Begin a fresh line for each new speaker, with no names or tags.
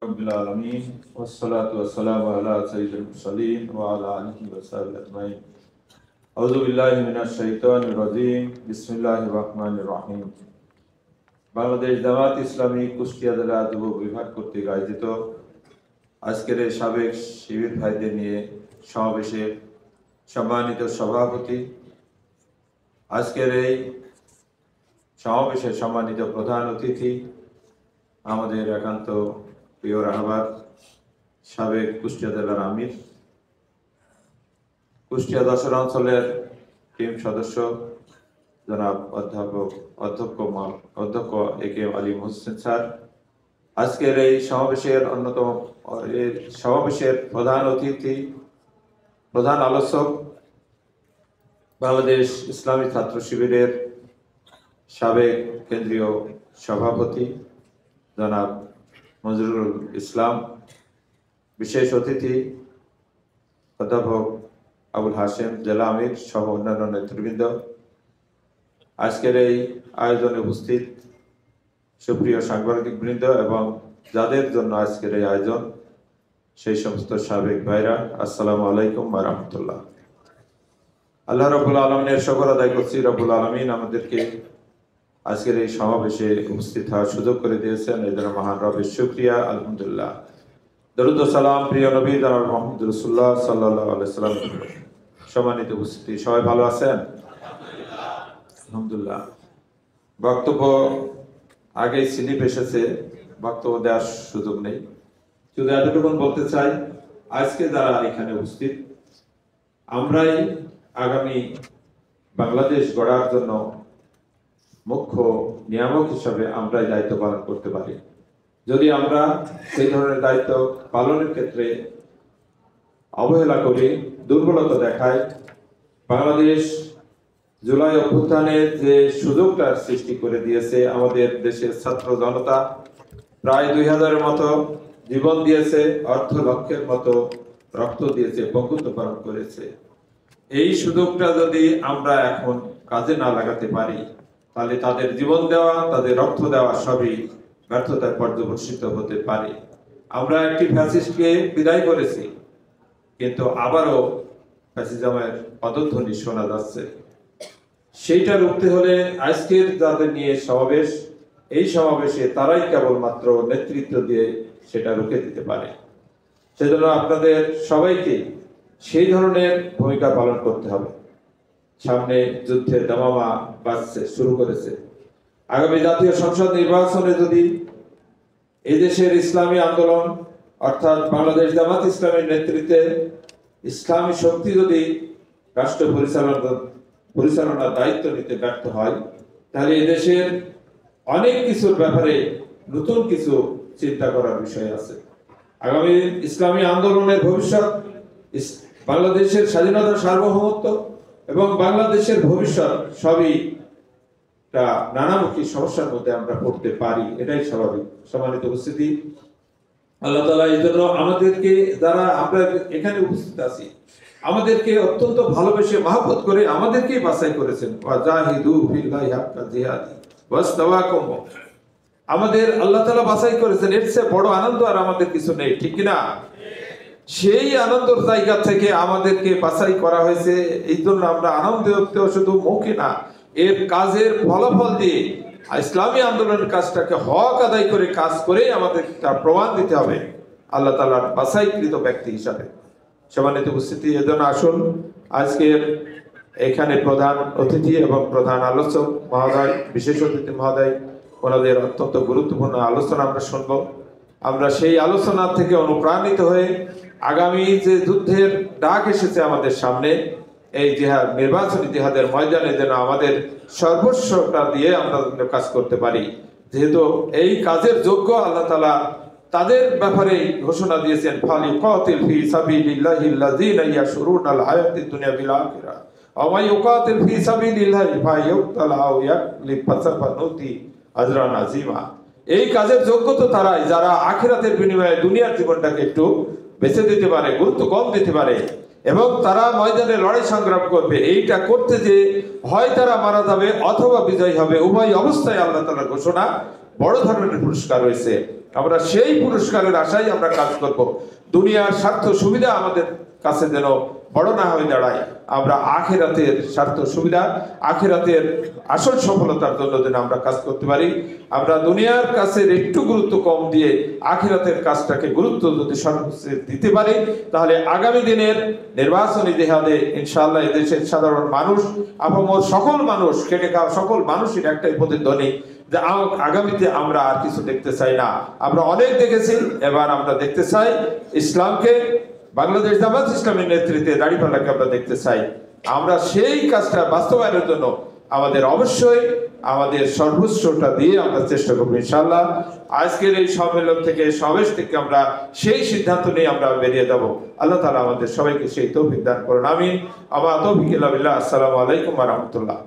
रब्बिल आलमीन वस्सलातु वस्सलामु अला सय्यिदिल मुरसलीन व अला आलिहि व सहाबिहि अजमाइन। अऊज़ु बिल्लाहि मिनाश शाइतानिर रजीम। बिस्मिल्लाहिर रहमानिर रहीम। বাংলাদেশ জামাত ইসলামী কুষ্টিয়া জেলা যুব বিভাগ কর্তৃক আয়োজিত আজকের এই সাবেক শিবির ভাইদের নিয়ে সমাবেশে সম্মানিত সভাপতি, আজকের এই সমাবেশের সম্মানিত প্রধান অতিথি, আমাদের একান্ত প্রিয় রাহবার সাবেক কুষ্টিয়া জেলার আমির, কুষ্টিয়া দশর অঞ্চলের টিম সদস্য জনাব অধ্যক্ষ এ কে আলিম হোসেন স্যার, আজকের এই সমাবেশের প্রধান অতিথি, প্রধান আলোচক, বাংলাদেশ ইসলামী ছাত্র শিবিরের সাবেক কেন্দ্রীয় সভাপতি জনাব মঞ্জুরুল ইসলাম, বিশেষ অতিথি অধ্যাপক আবুল হাশেম জেলা আমির সহ অন্যান্য নেতৃবৃন্দ, আজকের এই আয়োজনে উপস্থিত সুপ্রিয় সাংবাদিক বৃন্দ এবং যাদের জন্য আজকের এই আয়োজন সেই সমস্ত সাবেক ভাইরা, আসসালামু আলাইকুম ওয়া রাহমাতুল্লাহ। আল্লাহ রাব্বুল আলামিনের শুকর আদায় করছি, রাব্বুল আলামিন আমাদেরকে আজকের এই সমাবেশে উপস্থিত হওয়ার সুযোগ করে দিয়েছেন। এই জন্য মহান রবের শুকরিয়া, আলহামদুলিল্লাহ। দরুদ ও সালাম প্রিয় নবী জনাব মুহাম্মদ রাসূলুল্লাহ সাল্লাল্লাহু আলাইহি ওয়াসাল্লাম। সম্মানিত উপস্থিতি, সবাই ভালো আছেন? আলহামদুলিল্লাহ। বক্তব্য আগেই স্লিপ এসেছে, বক্তব্য দেওয়ার সুযোগ নেই, শুধু এতটুকু বলতে চাই, আজকে যারা এখানে উপস্থিত, আমরাই আগামী বাংলাদেশ গড়ার জন্য মুখ্য নিয়ামক হিসাবে আমরাই দায়িত্ব পালন করতে পারি। যদি আমরা সেই ধরনের দায়িত্ব পালনের ক্ষেত্রে অবহেলা করি, দুর্বলতা দেখাই, বাংলাদেশ জুলাই অভ্যুত্থানের যে সুযোগটার সৃষ্টি করে দিয়েছে আমাদের দেশের ছাত্র জনতা, প্রায় 2000-এর মতো জীবন দিয়েছে, অর্ধ লক্ষের মতো রক্ত দিয়েছে, বঙ্কুত্বকরণ করেছে। এই সুযোগটা যদি আমরা এখন কাজে না লাগাতে পারি, তাহলে তাদের জীবন দেওয়া, তাদের রক্ত দেওয়া সবই ব্যর্থতায় পর্যবসিত হতে পারে। আমরা একটি ফ্যাসিস্টকে বিদায় করেছি, কিন্তু আবারও ফ্যাসিজমের পদধ্বনি শোনা যাচ্ছে। সেইটা রুখতে হলে আজকের যাদের নিয়ে সমাবেশ, এই সমাবেশে তারাই কেবলমাত্র নেতৃত্ব দিয়ে সেটা রুখে দিতে পারে। সেজন্য আপনাদের সবাইকে সেই ধরনের ভূমিকা পালন করতে হবে। সামনে যুদ্ধের দামামা বাজছে, শুরু করেছে। আগামী জাতীয় সংসদ নির্বাচনে যদি এই দেশের ইসলামী আন্দোলন অর্থাৎ বাংলাদেশ জামাত ইসলামের নেতৃত্বে ইসলামী শক্তি যদি রাষ্ট্র পরিচালনার দায়িত্ব নিতে ব্যর্থ হয়, তাহলে এই দেশের অনেক কিছুর ব্যাপারে নতুন কিছু চিন্তা করার বিষয় আছে। আগামী ইসলামী আন্দোলনের ভবিষ্যৎ, বাংলাদেশের স্বাধীনতা, সার্বভৌমত্ব এবং বাংলাদেশের ভবিষ্যৎ সবই নানামুখী সমস্যার মধ্যে আমরা পড়তে পারি, এটাই স্বাভাবিক। সম্মানিত উপস্থিতি, আল্লাহ তাআলা এই জন্য আমাদেরকে, যারা আমরা এখানে উপস্থিত আছি, আমাদেরকে অত্যন্ত ভালোবেসে মহব্বত করে আমাদেরকেই বাছাই করেছেন। ওয়াজাহিদু ফিল্লাহি হাক্কা জিহাদি ওয়াসতাওয়াকুম। আমাদের আল্লাহ তাআলা বাছাই করেছেন, এর চেয়ে বড় আনন্দ আর আমাদের কিছু নেই, ঠিক কি না? সেই আনন্দের জায়গা থেকে আমাদেরকে বাছাই করা হয়েছে। এই জন্য আমরা আনন্দ শুধু মুখে না, এর কাজের ফলাফল দিয়ে ইসলামী আন্দোলনের কাজটাকে হক আদায় করে কাজ করে আমাদের তার প্রমাণ দিতে হবে আল্লাহ তাআলার বাছাইকৃত ব্যক্তি হিসাবে। সম্মানিত উপস্থিতি, এজন্য আসুন আজকের এখানে প্রধান অতিথি এবং প্রধান আলোচক মহোদয়, বিশেষ অতিথি মহোদয়, ওনাদের অত্যন্ত গুরুত্বপূর্ণ আলোচনা আমরা শুনব। আমরা সেই আলোচনা থেকে অনুপ্রাণিত হয়ে আগামী যে যুদ্ধের ডাক এসেছে আমাদের সামনে, এই জিহাদ, নির্বাচনী জিহাদের ময়দানে যেন আমাদের সর্বস্বটা দিয়ে আমরা কাজ করতে পারি। যেহেতু এই কাজের যোগ্য আল্লাহ তাআলা তাদের ব্যাপারে ঘোষণা দিয়েছেন, ফালিকাতিল ফি সাবিলিল্লাহি আল্লাযিনা ইয়াশরুনাল হায়াতিদ দুনিয়া বিল আখিরাহ ওয়া মান ইউকাতিল ফি সাবিলিল্লাহি ফায়াকতালা আও ইয়াকলিব ফাসাফানুতি আজরান আযীমা। এই কাজের যোগ্য তো তারাই যারা আখিরাতের বিনিময়ে দুনিয়ার জীবনটাকে একটু বেঁচে দিতে পারে, গুরুত্ব কম দিতে পারে, এবং তারা ময়দানে লড়াই সংগ্রাম করবে। এইটা করতে যে হয় তারা মারা যাবে অথবা বিজয় হবে, উভয় অবস্থায় আল্লাহ তাআলার ঘোষণা বড় ধরনের পুরস্কার রয়েছে। আমরা সেই পুরস্কারের আশায় আমরা কাজ করব। দুনিয়ার স্বার্থ সুবিধা আমাদের কাছে যেন বড় না হয়ে দাঁড়ায়, আমরা আখিরাতের স্বার্থ সুবিধা, আখিরাতের আসল সফলতার জন্য যেন আমরা কাজ করতে পারি। আমরা দুনিয়ার কাছে একটু গুরুত্ব কম দিয়ে আখিরাতের কাজটাকে গুরুত্ব যদি সর্বোচ্চ দিতে পারি, তাহলে আগামী দিনের নির্বাচনী জিহাদে ইনশাআল্লাহ এদেশের সাধারণ মানুষ, আপামর সকল মানুষ, খেটে খাওয়া সকল মানুষের একটাই প্রতিধ্বনি যে আগামীতে আমরা আর কিছু দেখতে চাই না। আমরা অনেক দেখেছি, এবার আমরা দেখতে চাই ইসলামকে, বাংলাদেশ জামাত ইসলামের নেতৃত্বে দাঁড়িপাল্লাকে আমরা দেখতে চাই। আমরা সেই কাজটা বাস্তবায়নের জন্য আমাদের অবশ্যই আমাদের সর্বোচ্চটা দিয়ে আমরা চেষ্টা করবো ইনশাআল্লাহ। আজকের এই সম্মেলন থেকে, সমাবেশ থেকে আমরা সেই সিদ্ধান্ত নিয়ে আমরা বেরিয়ে যাব। আল্লাহ তাআলা আমাদের সবাইকে সেই তৌফিক দান করুন, আমিন। আমা তৌফিক ইল্লা বিল্লাহ। আসসালামু আলাইকুম ওয়া রাহমাতুল্লাহ।